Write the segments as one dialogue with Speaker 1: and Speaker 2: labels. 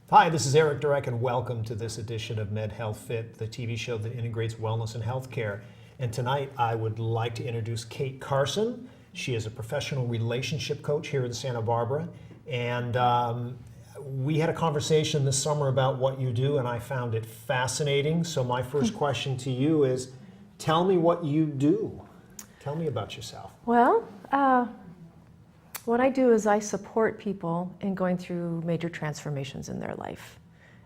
Speaker 1: Hi, this is Eric Durek, and welcome to this edition of Med Health Fit, the TV show that integrates wellness and healthcare. And tonight I would like to introduce Kate Carson. She is a professional relationship coach here in Santa Barbara. And we had a conversation this summer about what you do, and I found it fascinating. So my first question to you is, tell me what you do. Tell me about yourself.
Speaker 2: Well, what I do is I support people in going through major transformations in their life.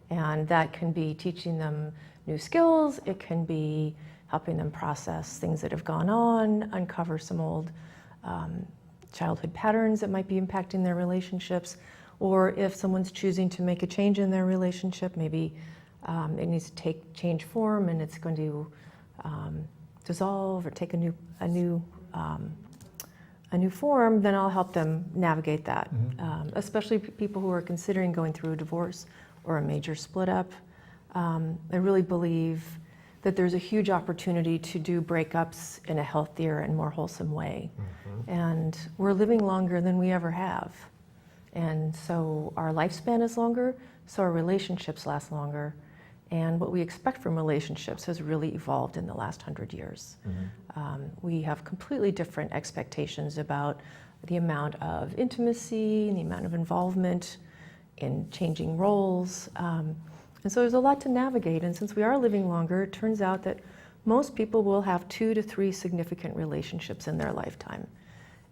Speaker 2: And that can be teaching them new skills, it can be helping them process things that have gone on, uncover some old childhood patterns that might be impacting their relationships, or if someone's choosing to make a change in their relationship, maybe it needs to change form and it's going to dissolve or take a new form, then I'll help them navigate that. Especially people who are considering going through a divorce or a major split up. I really believe that there's a huge opportunity to do breakups in a healthier and more wholesome way. And we're living longer than we ever have. And so our lifespan is longer, so our relationships last longer. And what we expect from relationships has really evolved in the last 100 years. We have completely different expectations about the amount of intimacy and the amount of involvement in changing roles. And so there's a lot to navigate. And since we are living longer, it turns out that most people will have 2 to 3 significant relationships in their lifetime.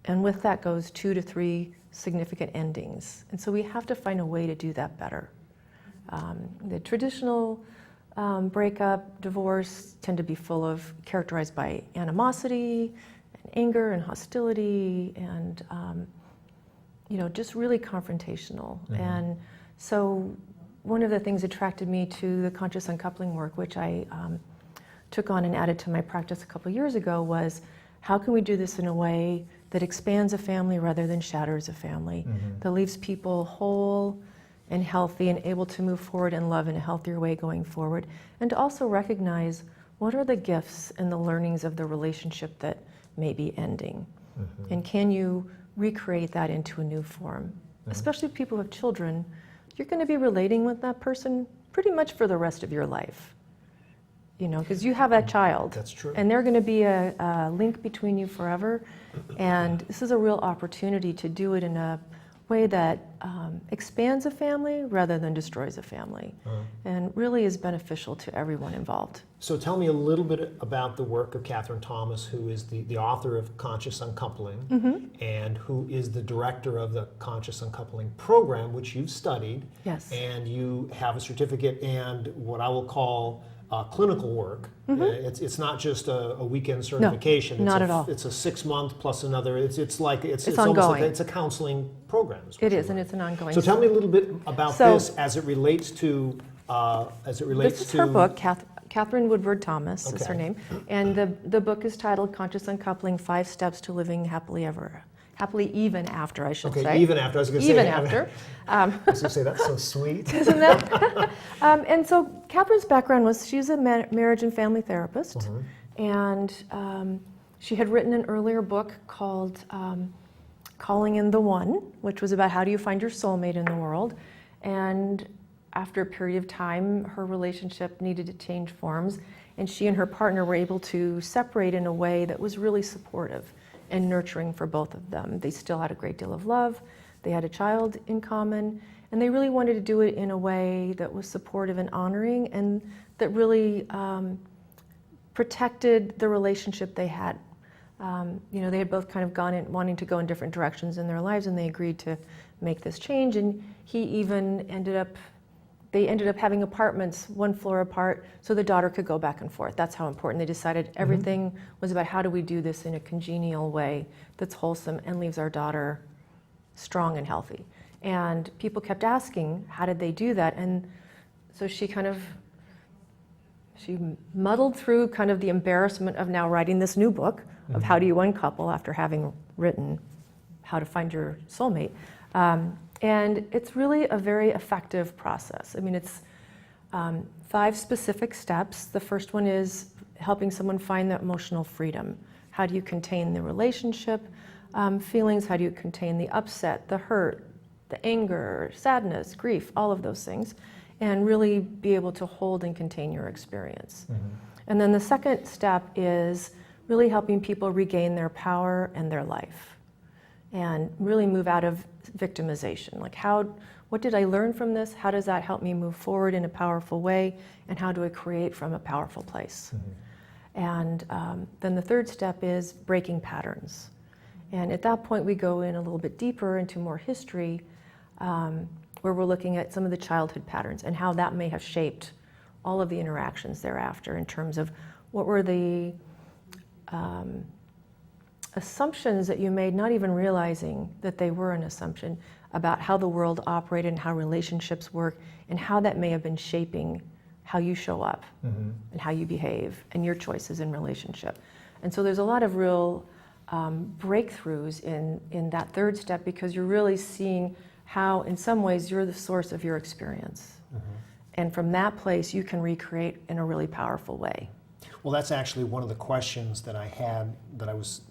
Speaker 2: And with that goes 2 to 3 significant endings. And so we have to find a way to do that better. The traditional breakup, divorce tend to be characterized by animosity, and anger, and hostility, and just really confrontational. And so one of the things that attracted me to the conscious uncoupling work, which I took on and added to my practice a couple years ago, was how can we do this in a way that expands a family rather than shatters a family, that leaves people whole and healthy and able to move forward in love in a healthier way going forward, and to also recognize what are the gifts and the learnings of the relationship that may be ending, and can you recreate that into a new form. Especially if people have children, you're going to be relating with that person pretty much for the rest of your life, because you have that child.
Speaker 1: That's true.
Speaker 2: And they're going to be a link between you forever, and this is a real opportunity to do it in a way that expands a family rather than destroys a family, and really is beneficial to everyone involved.
Speaker 1: So tell me a little bit about the work of Catherine Thomas, who is the author of Conscious Uncoupling, and who is the director of the Conscious Uncoupling program, which you've studied.
Speaker 2: Yes.
Speaker 1: And you have a certificate and what I will call clinical work. It's not just a weekend certification.
Speaker 2: No, not at all.
Speaker 1: It's a 6-month plus another. It's
Speaker 2: ongoing.
Speaker 1: Almost like it's a counseling program.
Speaker 2: It is, and it's an ongoing.
Speaker 1: So tell me a little bit about this as it relates to
Speaker 2: This is her book. Catherine Woodward Thomas is her name, and the book is titled Conscious Uncoupling: 5 Steps to Living Happily Even After, I should say.
Speaker 1: Okay, even after. I was going to say.
Speaker 2: Even after.
Speaker 1: I was going to say, that's so sweet.
Speaker 2: Isn't that? And so Catherine's background was she's a marriage and family therapist, and she had written an earlier book called Calling in the One, which was about how do you find your soulmate in the world. And after a period of time, her relationship needed to change forms, and she and her partner were able to separate in a way that was really supportive and nurturing for both of them. They still had a great deal of love, they had a child in common, and they really wanted to do it in a way that was supportive and honoring, and that really protected the relationship they had. They had both kind of gone in wanting to go in different directions in their lives, and they agreed to make this change, and they ended up having apartments 1 floor apart so the daughter could go back and forth. That's how important. They decided everything was about how do we do this in a congenial way that's wholesome and leaves our daughter strong and healthy. And people kept asking, how did they do that? And so she muddled through kind of the embarrassment of now writing this new book of how do you uncouple after having written How to Find Your Soulmate. And it's really a very effective process. I mean, it's 5 specific steps. The first one is helping someone find that emotional freedom. How do you contain the relationship feelings? How do you contain the upset, the hurt, the anger, sadness, grief, all of those things, and really be able to hold and contain your experience. And then the second step is really helping people regain their power and their life and really move out of victimization. Like what did I learn from this? How does that help me move forward in a powerful way? And how do I create from a powerful place? And then the third step is breaking patterns. And at that point, we go in a little bit deeper into more history, where we're looking at some of the childhood patterns and how that may have shaped all of the interactions thereafter in terms of what were the assumptions that you made, not even realizing that they were an assumption about how the world operated and how relationships work and how that may have been shaping how you show up and how you behave and your choices in relationship. And so there's a lot of real breakthroughs in that third step, because you're really seeing how in some ways you're the source of your experience. And from that place you can recreate in a really powerful way.
Speaker 1: Well, that's actually one of the questions that I had, that I was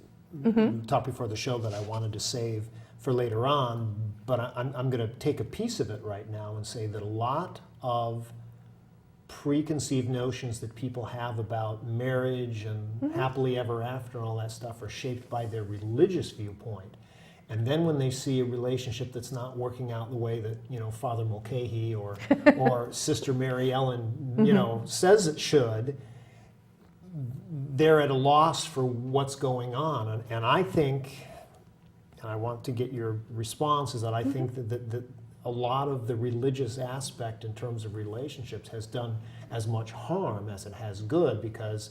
Speaker 1: talked before the show, that I wanted to save for later on, but I'm going to take a piece of it right now and say that a lot of preconceived notions that people have about marriage and happily ever after and all that stuff are shaped by their religious viewpoint. And then when they see a relationship that's not working out the way that, you know, Father Mulcahy or Sister Mary Ellen, you know, says it should, they're at a loss for what's going on. And I think, and I want to get your response, is that I think that a lot of the religious aspect in terms of relationships has done as much harm as it has good, because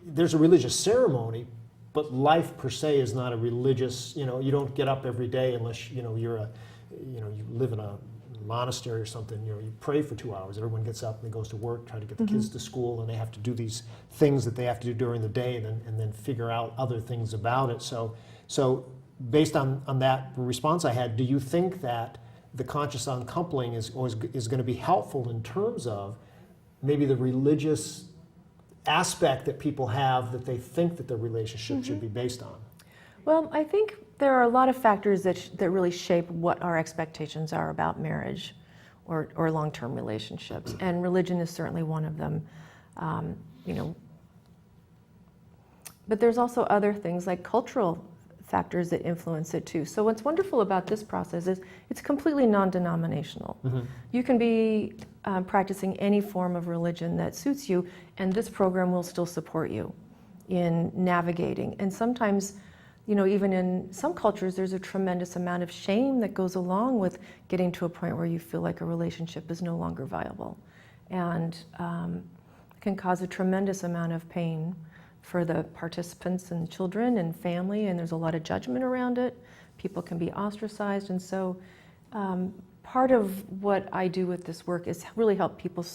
Speaker 1: there's a religious ceremony, but life per se is not a religious, you know, you don't get up every day unless, you know, you live in a monastery or something, you know, you pray for 2 hours, everyone gets up and they goes to work, try to get the kids to school, and they have to do these things that they have to do during the day, and then figure out other things about it. So based on that response I had, do you think that the conscious uncoupling is going to be helpful in terms of maybe the religious aspect that people have that they think that their relationship should be based on?
Speaker 2: Well, I think there are a lot of factors that really shape what our expectations are about marriage or long-term relationships, and religion is certainly one of them. You know, but there's also other things like cultural factors that influence it too. So what's wonderful about this process is it's completely non-denominational. You can be practicing any form of religion that suits you, and this program will still support you in navigating. And sometimes, you know, even in some cultures, there's a tremendous amount of shame that goes along with getting to a point where you feel like a relationship is no longer viable, and can cause a tremendous amount of pain for the participants and children and family, and there's a lot of judgment around it. People can be ostracized, and so part of what I do with this work is really help people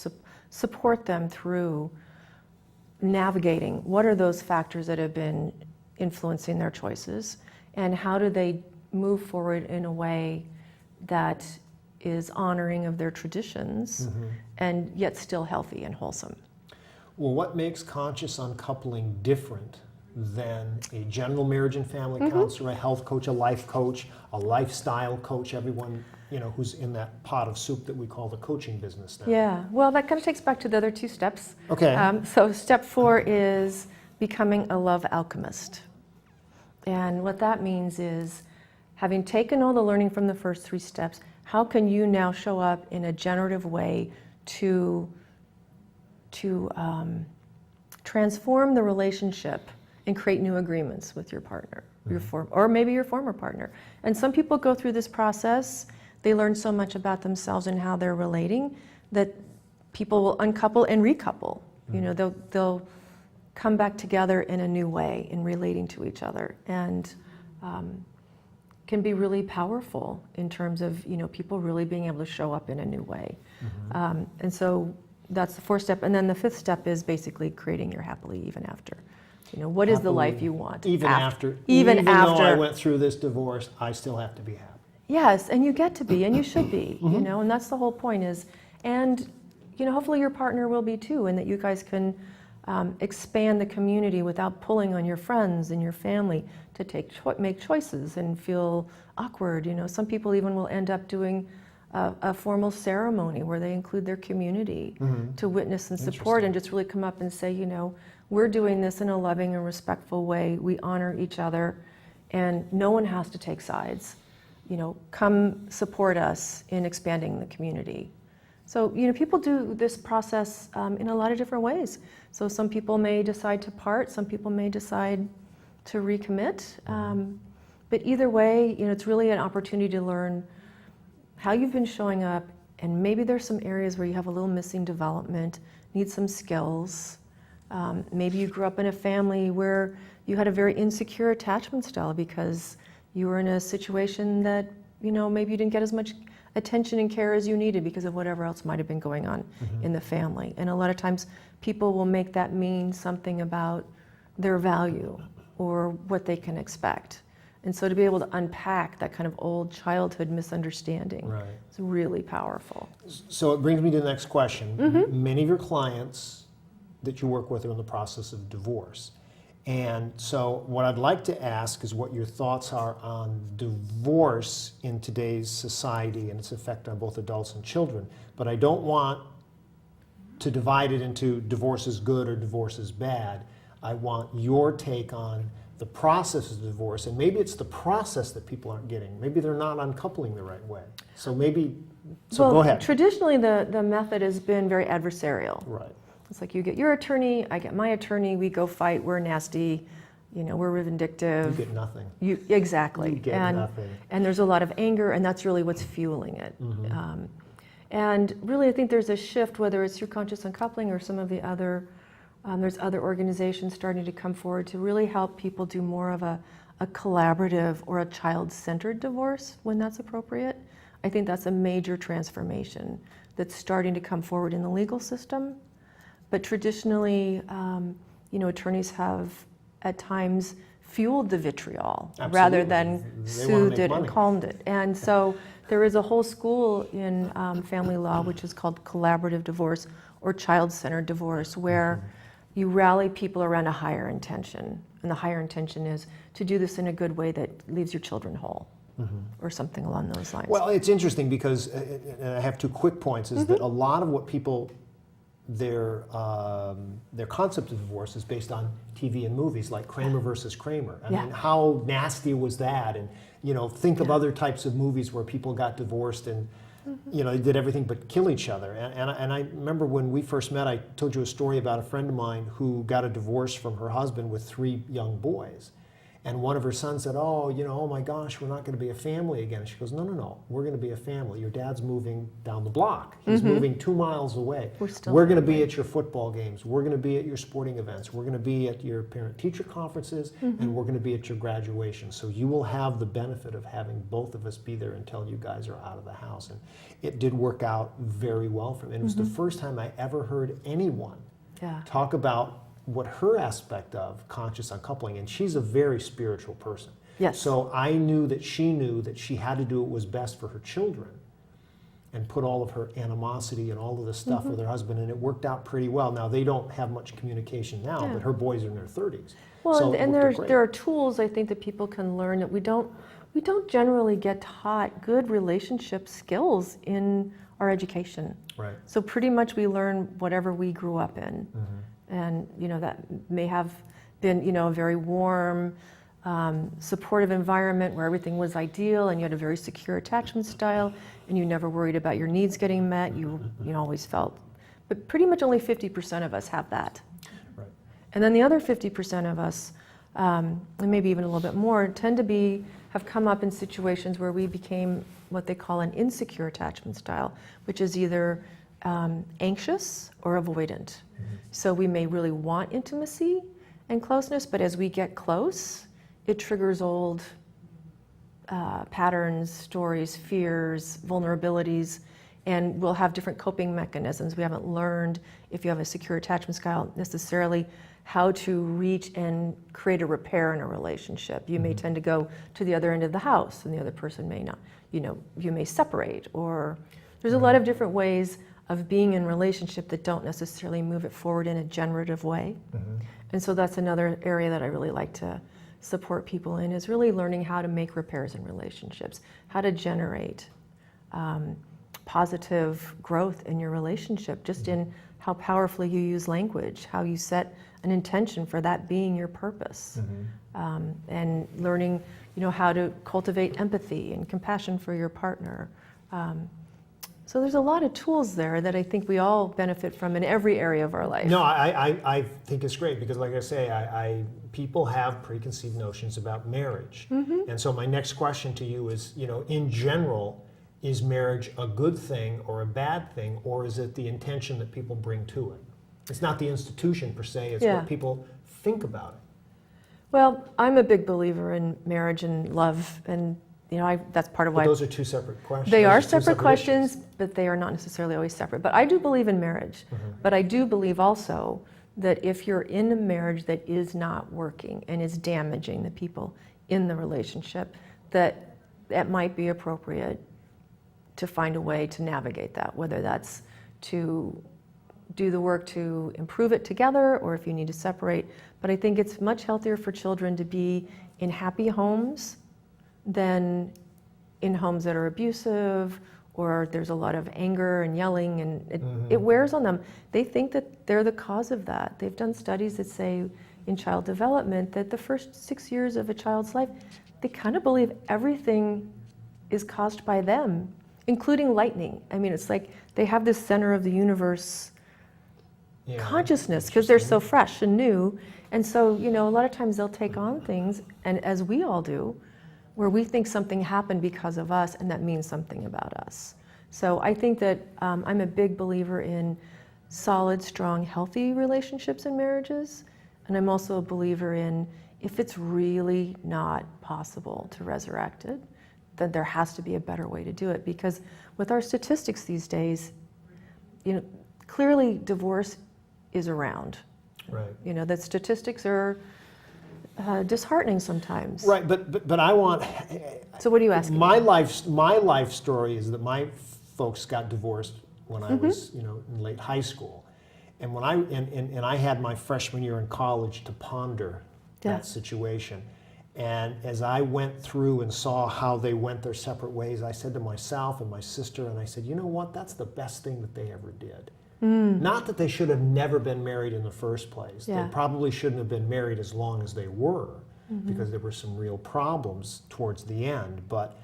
Speaker 2: support them through navigating what are those factors that have been influencing their choices, and how do they move forward in a way that is honoring of their traditions and yet still healthy and wholesome.
Speaker 1: Well, what makes conscious uncoupling different than a general marriage and family counselor, a health coach, a life coach, a lifestyle coach, everyone, you know, who's in that pot of soup that we call the coaching business now?
Speaker 2: Yeah, well, that kind of takes back to the other two steps.
Speaker 1: Okay.
Speaker 2: So step 4 is becoming a love alchemist. And what that means is, having taken all the learning from the first 3 steps, how can you now show up in a generative way to transform the relationship and create new agreements with your partner, or maybe your former partner. And some people go through this process, they learn so much about themselves and how they're relating that people will uncouple and recouple. You know, they'll come back together in a new way in relating to each other, and can be really powerful in terms of, you know, people really being able to show up in a new way. And so that's the 4th step. And then the 5th step is basically creating your happily even after. You know, what is the life you want?
Speaker 1: Even after
Speaker 2: Even after.
Speaker 1: though I went through this divorce, I still have to be happy.
Speaker 2: Yes, and you get to be, and you should be, you know, and that's the whole point is, and, you know, hopefully your partner will be too, and that you guys can expand the community without pulling on your friends and your family to make choices and feel awkward. You know, some people even will end up doing a formal ceremony where they include their community to witness and support, and just really come up and say, you know, we're doing this in a loving and respectful way. We honor each other, and no one has to take sides. You know, come support us in expanding the community. So, you know, people do this process in a lot of different ways. So some people may decide to part, some people may decide to recommit. But either way, you know, it's really an opportunity to learn how you've been showing up, and maybe there's some areas where you have a little missing development, need some skills. Maybe you grew up in a family where you had a very insecure attachment style because you were in a situation that, you know, maybe you didn't get as much attention and care as you needed because of whatever else might have been going on in the family. And a lot of times people will make that mean something about their value or what they can expect. And so to be able to unpack that kind of old childhood misunderstanding is really powerful.
Speaker 1: So it brings me to the next question. Many of your clients that you work with are in the process of divorce. And so what I'd like to ask is what your thoughts are on divorce in today's society and its effect on both adults and children. But I don't want to divide it into divorce is good or divorce is bad. I want your take on the process of divorce, and maybe it's the process that people aren't getting. Maybe they're not uncoupling the right way. So go ahead.
Speaker 2: Traditionally the method has been very adversarial.
Speaker 1: Right.
Speaker 2: It's like you get your attorney, I get my attorney, we go fight, we're nasty, you know, we're vindictive.
Speaker 1: You get nothing.
Speaker 2: Exactly.
Speaker 1: You get nothing.
Speaker 2: And there's a lot of anger, and that's really what's fueling it. And really I think there's a shift, whether it's through conscious uncoupling or some of the other, there's other organizations starting to come forward to really help people do more of a collaborative or a child-centered divorce when that's appropriate. I think that's a major transformation that's starting to come forward in the legal system. But traditionally, you know, attorneys have at times fueled the vitriol rather than soothed it and calmed it. And so there is a whole school in family law which is called collaborative divorce or child-centered divorce, where you rally people around a higher intention. And the higher intention is to do this in a good way that leaves your children whole. Or something along those lines.
Speaker 1: Well, it's interesting because, and I have two quick points, is that a lot of what people, their concept of divorce is based on TV and movies like Kramer versus Kramer. I mean, how nasty was that? And, you know, think of other types of movies where people got divorced and, you know, they did everything but kill each other. And I remember when we first met, I told you a story about a friend of mine who got a divorce from her husband with 3 young boys. And one of her sons said, oh, you know, oh my gosh, we're not going to be a family again. And she goes, no, we're going to be a family. Your dad's moving down the block. He's moving 2 miles away. We're going to be at your football games. We're going to be at your sporting events. We're going to be at your parent-teacher conferences, and we're going to be at your graduation. So you will have the benefit of having both of us be there until you guys are out of the house. And it did work out very well for me. And it was the first time I ever heard anyone talk about what her aspect of conscious uncoupling, and she's a very spiritual person.
Speaker 2: Yes.
Speaker 1: So I knew that she had to do what was best for her children and put all of her animosity and all of the stuff with her husband, and it worked out pretty well. Now, they don't have much communication now, but her boys are in their 30s.
Speaker 2: Well,
Speaker 1: so
Speaker 2: and there are tools I think that people can learn that we don't generally get taught good relationship skills in our education.
Speaker 1: Right.
Speaker 2: So pretty much we learn whatever we grew up in. And, you know, that may have been, you know, a very warm, supportive environment where everything was ideal and you had a very secure attachment style and you never worried about your needs getting met. You always felt, but pretty much only 50% of us have that.
Speaker 1: Right.
Speaker 2: And then the other 50% of us, and maybe even a little bit more, tend to have come up in situations where we became what they call an insecure attachment style, which is either anxious or avoidant. So we may really want intimacy and closeness, but as we get close, it triggers old patterns, stories, fears, vulnerabilities, and we'll have different coping mechanisms. We haven't learned, if you have a secure attachment style, necessarily how to reach and create a repair in a relationship. You may tend to go to the other end of the house and the other person may not. You know, you may separate, or there's a lot of different ways of being in relationship that don't necessarily move it forward in a generative way. And so that's another area that I really like to support people in, is really learning how to make repairs in relationships, how to generate positive growth in your relationship, just in how powerfully you use language, how you set an intention for that being your purpose, and learning, how to cultivate empathy and compassion for your partner. So there's a lot of tools there that I think we all benefit from in every area of our life.
Speaker 1: No, I think it's great because, like I say, people have preconceived notions about marriage. And so my next question to you is, in general, is marriage a good thing or a bad thing, or is it the intention that people bring to it? It's not the institution per se, it's what people think about it.
Speaker 2: Well, I'm a big believer in marriage and love, and that's part of why.
Speaker 1: But those are two separate questions.
Speaker 2: They are
Speaker 1: Those two
Speaker 2: separate questions,
Speaker 1: issues.
Speaker 2: but they are not necessarily always separate. But I do believe in marriage. But I do believe also that if you're in a marriage that is not working and is damaging the people in the relationship, that it might be appropriate to find a way to navigate that, whether that's to do the work to improve it together, or if you need to separate. But I think it's much healthier for children to be in happy homes than in homes that are abusive, or there's a lot of anger and yelling, and it wears on them. They think that they're the cause of that. They've done studies that say in child development that the first 6 years of a child's life, they kind of believe everything is caused by them, including lightning. I mean, it's like they have this center of the universe consciousness because they're so fresh and new. And so, a lot of times they'll take on things, and as we all do, where we think something happened because of us, and that means something about us. So I think that I'm a big believer in solid, strong, healthy relationships and marriages. And I'm also a believer in, if it's really not possible to resurrect it, then there has to be a better way to do it. Because with our statistics these days, clearly divorce is around.
Speaker 1: Right.
Speaker 2: The statistics are disheartening sometimes.
Speaker 1: Right, but I want.
Speaker 2: So what are you asking?
Speaker 1: My life story is that my folks got divorced when I was in late high school, and when I had my freshman year in college to ponder that situation. And as I went through and saw how they went their separate ways, I said to myself and my sister, and I said, you know what? That's the best thing that they ever did. Not that they should have never been married in the first place. They probably shouldn't have been married as long as they were, because there were some real problems towards the end. But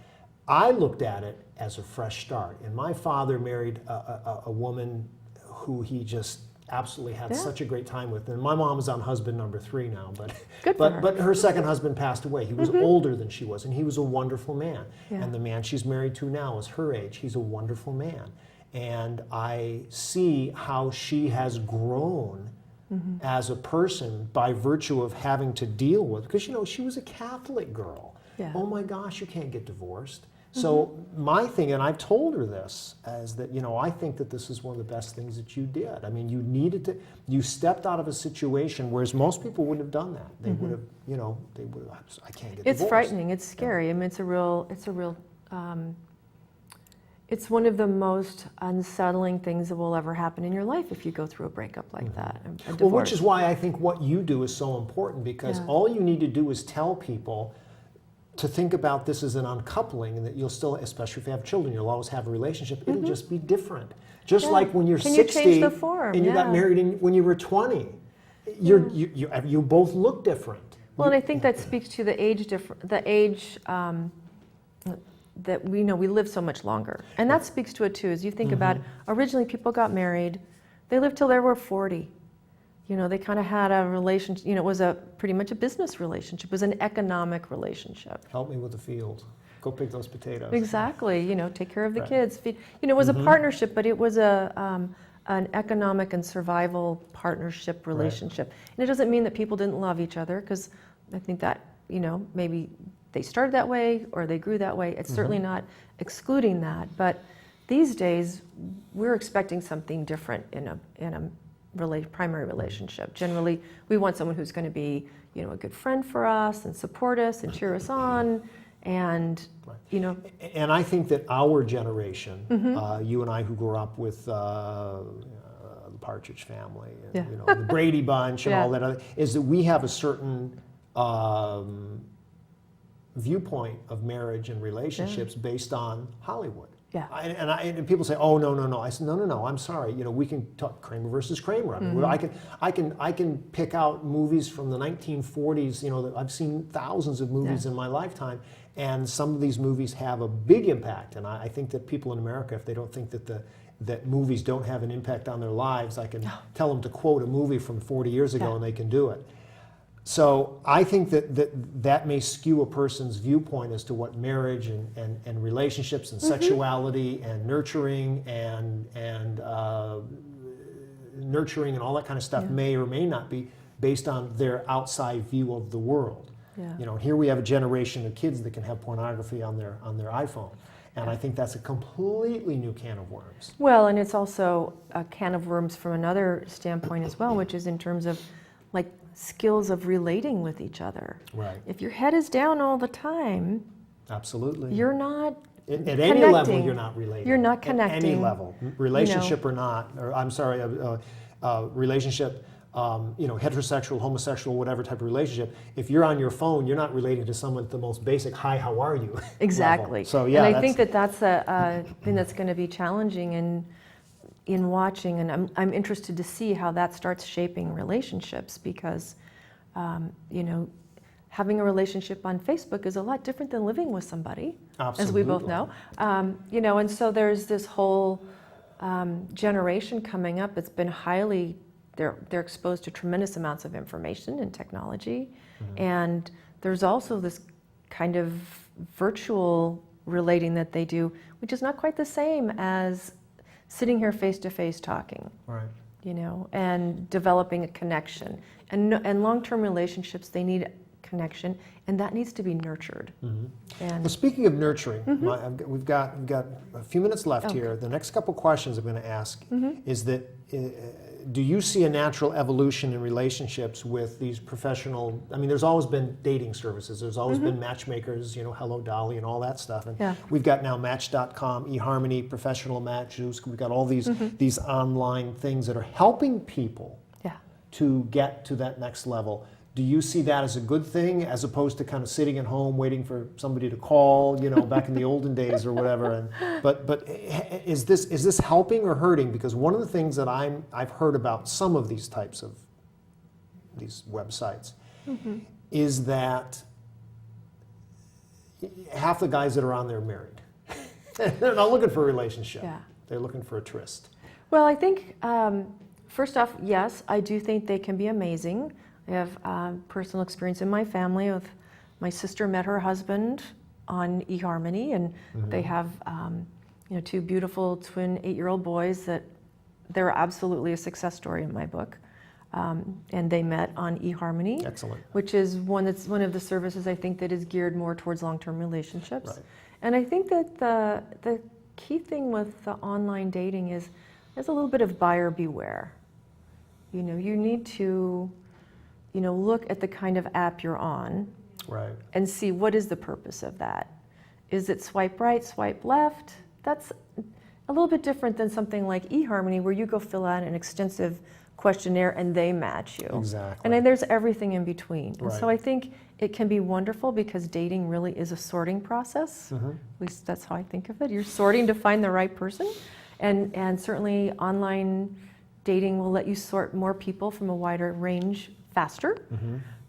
Speaker 1: I looked at it as a fresh start. And my father married a woman who he just absolutely had such a great time with. And my mom is on husband number 3 now, but her second husband passed away. He was older than she was, and he was a wonderful man. And the man she's married to now is her age. He's a wonderful man. And I see how she has grown as a person by virtue of having to deal with, because she was a Catholic girl. Oh my gosh, you can't get divorced. So my thing, and I've told her this, is that I think that this is one of the best things that you did. I mean, you stepped out of a situation, whereas most people wouldn't have done that. They would have, I can't get divorced.
Speaker 2: It's frightening. It's scary. I mean, it's a real. It's one of the most unsettling things that will ever happen in your life if you go through a breakup like that. A
Speaker 1: well, which is why I think what you do is so important, because all you need to do is tell people to think about this as an uncoupling, and that you'll still, especially if you have children, you'll always have a relationship. It'll just be different. Just like when you're 60
Speaker 2: you change the form?
Speaker 1: And you got married when you were 20. You both look different.
Speaker 2: Well, and I think that speaks to the age that we live so much longer. And that speaks to it too, as you think about it. Originally people got married, they lived till they were 40. They kind of had a relationship, it was pretty much a business relationship. It was an economic relationship.
Speaker 1: Help me with the field. Go pick those potatoes.
Speaker 2: Exactly, take care of the kids. It was a partnership, but it was an economic and survival partnership relationship. And it doesn't mean that people didn't love each other, because I think that, maybe they started that way or they grew that way. It's certainly not excluding that, but these days we're expecting something different in a primary relationship. Generally, we want someone who's going to be, a good friend for us and support us and cheer us on, And,
Speaker 1: Right.
Speaker 2: you know,
Speaker 1: And I think that our generation, you and I who grew up with the Partridge Family, and,
Speaker 2: Yeah.
Speaker 1: you know, the Brady Bunch and
Speaker 2: Yeah.
Speaker 1: all that other, is that we have a certain viewpoint of marriage and relationships based on Hollywood.
Speaker 2: Yeah.
Speaker 1: And people say, oh, no, no, no. I said, no, no, no. I'm sorry. You know, we can talk Kramer versus Kramer. I mean, I can pick out movies from the 1940s. You know, that I've seen thousands of movies in my lifetime, and some of these movies have a big impact. And I think that people in America, if they don't think that movies don't have an impact on their lives, I can tell them to quote a movie from 40 years ago, and they can do it. So I think that may skew a person's viewpoint as to what marriage and relationships and sexuality and nurturing and nurturing and all that kind of stuff may or may not be based on their outside view of the world.
Speaker 2: Yeah.
Speaker 1: You know, here we have a generation of kids that can have pornography on their iPhone. And I think that's a completely new can of worms.
Speaker 2: well, and it's also a can of worms from another standpoint as well, which is in terms of like skills of relating with each other.
Speaker 1: Right.
Speaker 2: If your head is down all the time,
Speaker 1: Absolutely.
Speaker 2: you're not
Speaker 1: At any level, you're not relating.
Speaker 2: You're not
Speaker 1: At
Speaker 2: connecting.
Speaker 1: any level, relationship or not, or I'm sorry, relationship, you know, heterosexual, homosexual, whatever type of relationship. If you're on your phone, you're not relating to someone at the most basic "Hi, how are you?"
Speaker 2: Exactly.
Speaker 1: level. So yeah,
Speaker 2: and I think that's a thing that's going to be challenging in watching, and I'm interested to see how that starts shaping relationships because, you know, having a relationship on Facebook is a lot different than living with somebody, as we both know. You know, and so there's this whole generation coming up that's been highly, they're exposed to tremendous amounts of information and technology, and there's also this kind of virtual relating that they do, which is not quite the same as sitting here face to face talking.
Speaker 1: Right.
Speaker 2: You know, and developing a connection. And long-term relationships, they need connection, and that needs to be nurtured. And
Speaker 1: Well, speaking of nurturing, we've got a few minutes left here. The next couple questions I'm going to ask is that do you see a natural evolution in relationships with these professional? I mean, there's always been dating services. There's always been matchmakers, you know, Hello Dolly and all that stuff. And we've got now Match.com, eHarmony, Professional Matches. We've got all these online things that are helping people to get to that next level. Do you see that as a good thing, as opposed to kind of sitting at home waiting for somebody to call, you know, back in the olden days or whatever? But is this helping or hurting? Because one of the things that I've heard about some of these types of these websites is that half the guys that are on there are married. They're not looking for a relationship.
Speaker 2: Yeah.
Speaker 1: They're looking for a tryst.
Speaker 2: Well, I think, first off, yes, I do think they can be amazing. I have personal experience in my family of my sister met her husband on eHarmony, and they have you know, two beautiful twin 8-year-old boys that they're absolutely a success story in my book. And they met on eHarmony,
Speaker 1: Excellent.
Speaker 2: which is one of the services I think that is geared more towards long-term relationships.
Speaker 1: Right.
Speaker 2: And I think that the key thing with the online dating is there's a little bit of buyer beware. You know, you need to, you know, look at the kind of app you're on,
Speaker 1: Right.
Speaker 2: and see what is the purpose of that. Is it swipe right, swipe left? That's a little bit different than something like eHarmony, where you go fill out an extensive questionnaire and they match you.
Speaker 1: Exactly.
Speaker 2: And then there's everything in between. And so
Speaker 1: Right.
Speaker 2: I think it can be wonderful because dating really is a sorting process. At least that's how I think of it. You're sorting to find the right person. And certainly online dating will let you sort more people from a wider range faster.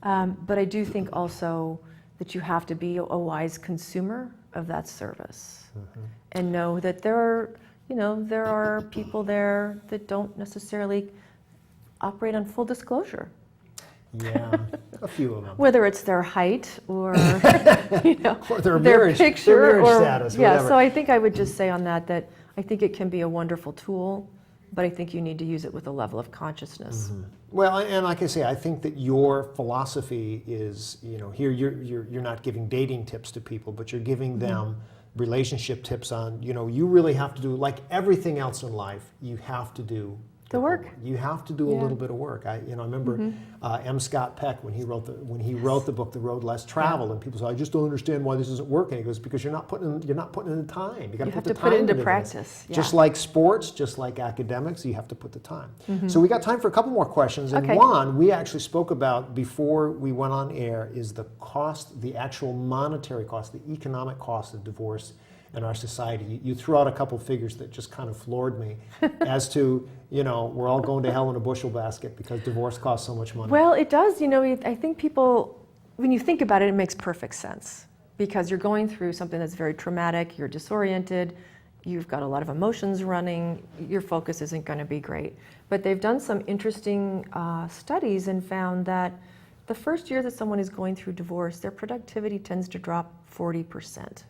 Speaker 2: But I do think also that you have to be a wise consumer of that service and know that there are people there that don't necessarily operate on full disclosure.
Speaker 1: Yeah, a few of them.
Speaker 2: Whether it's their height or you know,
Speaker 1: Or their
Speaker 2: their
Speaker 1: marriage,
Speaker 2: picture
Speaker 1: their marriage
Speaker 2: or
Speaker 1: status,
Speaker 2: yeah.
Speaker 1: whatever.
Speaker 2: So I think I would just say on that I think it can be a wonderful tool, but I think you need to use it with a level of consciousness.
Speaker 1: Well, and like I say, I think that your philosophy is, you know, here you're not giving dating tips to people, but you're giving them relationship tips on, you know, you really have to do, like everything else in life, you have to do
Speaker 2: The work.
Speaker 1: You have to do a
Speaker 2: Yeah.
Speaker 1: little bit of work. I remember M. Scott Peck when he wrote the book The Road Less Traveled, and people say, I just don't understand why this isn't working. He goes, because you're not putting in the time. You got
Speaker 2: You
Speaker 1: to
Speaker 2: have
Speaker 1: put the
Speaker 2: to
Speaker 1: time
Speaker 2: put it into
Speaker 1: this.
Speaker 2: practice. Yeah.
Speaker 1: Just like sports, just like academics, you have to put the time. So we got time for a couple more questions. And
Speaker 2: Okay.
Speaker 1: one we actually spoke about before we went on air is the cost, the actual monetary cost, the economic cost of divorce in our society. You threw out a couple figures that just kind of floored me as to, we're all going to hell in a bushel basket because divorce costs so much money.
Speaker 2: Well, it does. I think people, when you think about it, it makes perfect sense because you're going through something that's very traumatic, you're disoriented, you've got a lot of emotions running, your focus isn't going to be great. But they've done some interesting studies and found that the first year that someone is going through divorce, their productivity tends to drop 40%.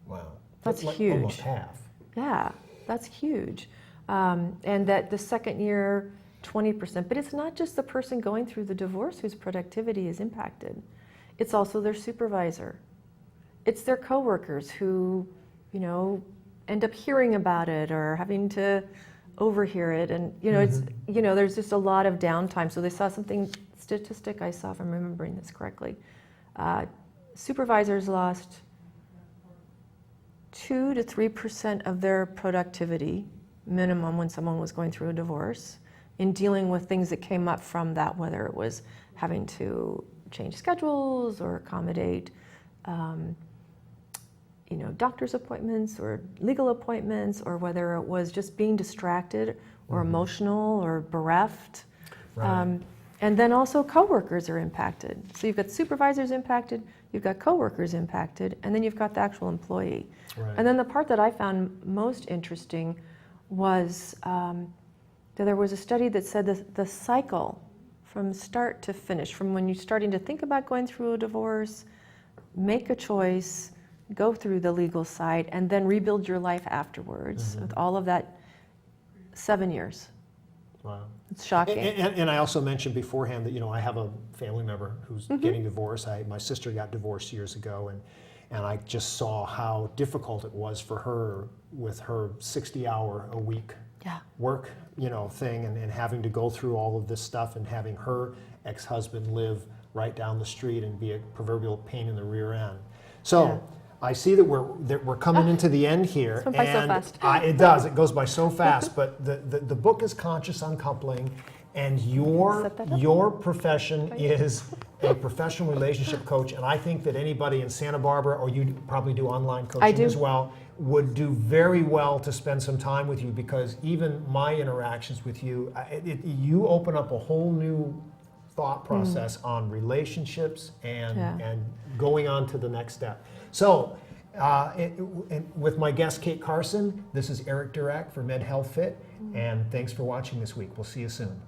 Speaker 1: Wow.
Speaker 2: That's
Speaker 1: like
Speaker 2: huge.
Speaker 1: Almost half.
Speaker 2: Yeah, that's huge. And that the second year, 20%. But it's not just the person going through the divorce whose productivity is impacted. It's also their supervisor. It's their coworkers who, end up hearing about it or having to overhear it. And, it's, there's just a lot of downtime. So they saw statistic I saw, if I'm remembering this correctly. Supervisors lost 2 to 3% of their productivity minimum when someone was going through a divorce in dealing with things that came up from that, whether it was having to change schedules or accommodate doctor's appointments or legal appointments, or whether it was just being distracted or emotional or bereft.
Speaker 1: Right.
Speaker 2: And then also coworkers are impacted. So you've got supervisors impacted, you've got coworkers impacted, and then you've got the actual employee.
Speaker 1: Right.
Speaker 2: And then the part that I found most interesting was that there was a study that said that the cycle from start to finish, from when you're starting to think about going through a divorce, make a choice, go through the legal side, and then rebuild your life afterwards with all of that, 7 years.
Speaker 1: Wow.
Speaker 2: It's shocking.
Speaker 1: And I also mentioned beforehand that I have a family member who's getting divorced. My sister got divorced years ago, and I just saw how difficult it was for her with her 60-hour-a-week work thing, and having to go through all of this stuff, and having her ex-husband live right down the street and be a proverbial pain in the rear end. So I see that we're coming into the end here.
Speaker 2: It's went by so fast.
Speaker 1: It does. It goes by so fast. But the book is Conscious Uncoupling, and your profession is a professional relationship coach. And I think that anybody in Santa Barbara, or you probably do online coaching as well, would do very well to spend some time with you, because even my interactions with you, you open up a whole new thought process on relationships and going on to the next step. So, with my guest Kate Carson, this is Eric Durack for Med Health Fit, and thanks for watching this week. We'll see you soon.